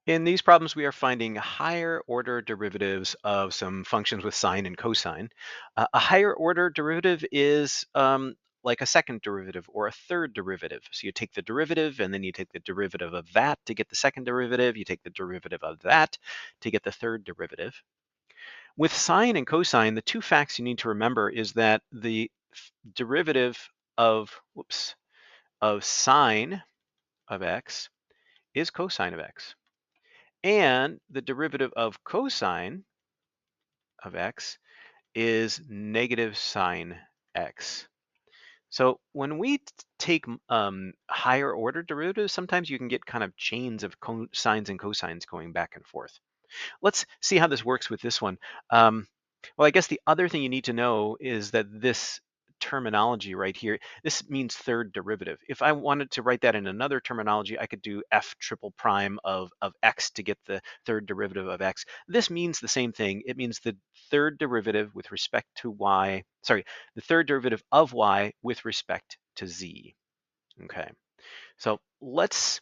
In these problems, we are finding higher order derivatives of some functions with sine and cosine. A higher order derivative is like a second derivative or a third derivative. So you take the derivative and then you take the derivative of that to get the second derivative. You take the derivative of that to get the third derivative. With sine and cosine, the two facts you need to remember is that the derivative of, of sine of x is cosine of x. And the derivative of cosine of x is negative sine x. So when we take higher order derivatives, sometimes you can get kind of chains of sines and cosines going back and forth. Let's see how this works with this one. Well, I guess the other thing you need to know is that this terminology right here, this means third derivative. If I wanted to write that in another terminology, I could do f triple prime of x to get the third derivative of x. This means the same thing. It means the third derivative with respect to y, sorry, the third derivative of y with respect to z. Okay, so let's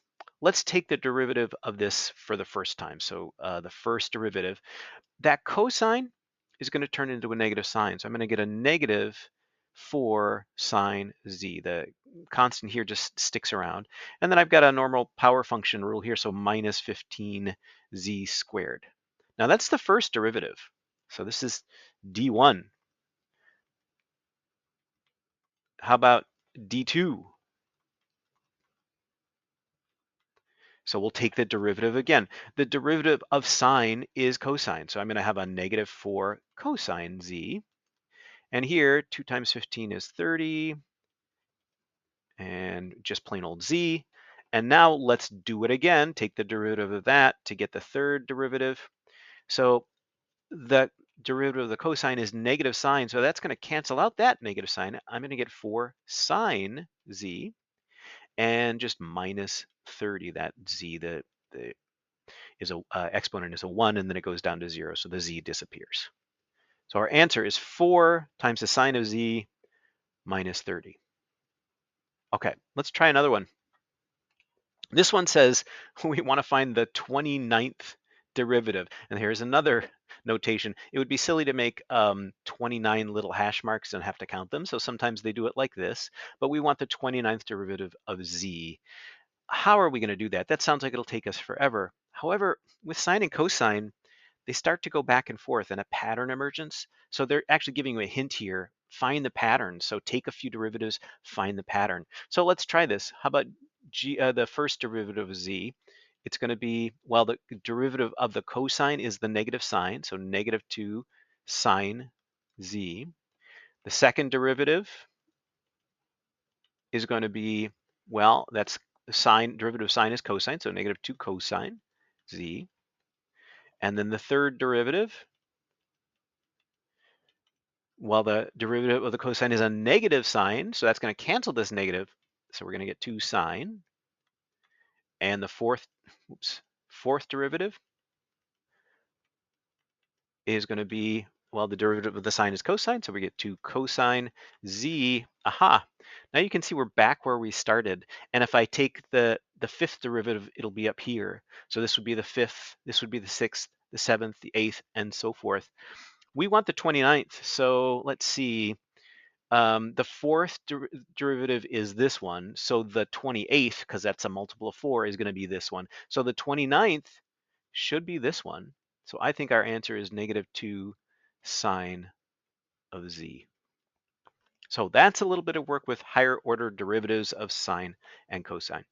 take the derivative of this for the first time. So the first derivative, that cosine is going to turn into a negative sign. So I'm going to get a negative 4 sine z. The constant here just sticks around. And then I've got a normal power function rule here, so minus 15z squared. Now that's the first derivative. So this is d1. How about d2? So we'll take the derivative again. The derivative of sine is cosine. So I'm going to have a negative 4 cosine z. And here, 2 times 15 is 30, and just plain old z. And now let's do it again. Take the derivative of that to get the third derivative. So the derivative of the cosine is negative sine, so that's going to cancel out that negative sign. I'm going to get 4 sine z, and just minus 30. That z, the is a exponent is a 1, and then it goes down to 0, so the z disappears. So our answer is 4 times the sine of z minus 30. Okay, let's try another one. This one says we want to find the 29th derivative. And here's another notation. It would be silly to make 29 little hash marks and have to count them. So sometimes they do it like this. But we want the 29th derivative of z. How are we going to do that? That sounds like it'll take us forever. However, with sine and cosine, they start to go back and forth and a pattern emergence. So they're actually giving you a hint here. Find the pattern. So take a few derivatives, find the pattern. So let's try this. How about the first derivative of z? It's going to be, well, the derivative of the cosine is the negative sign. So negative 2 sine z. The second derivative is going to be, well, that's the sine, derivative of sine is cosine. So negative 2 cosine z. And then the third derivative, well, the derivative of the cosine is a negative sign, so that's going to cancel this negative. So we're going to get 2 sine. And the fourth derivative is going to be, well, the derivative of the sine is cosine, so we get 2 cosine z. Aha! Now you can see we're back where we started. And if I take the fifth derivative, it'll be up here. So this would be the fifth, this would be the sixth, the seventh, the eighth, and so forth. We want the 29th, so let's see. The fourth derivative is this one. So the 28th, because that's a multiple of 4, is going to be this one. So the 29th should be this one. So I think our answer is negative 2 sine of z. So that's a little bit of work with higher order derivatives of sine and cosine.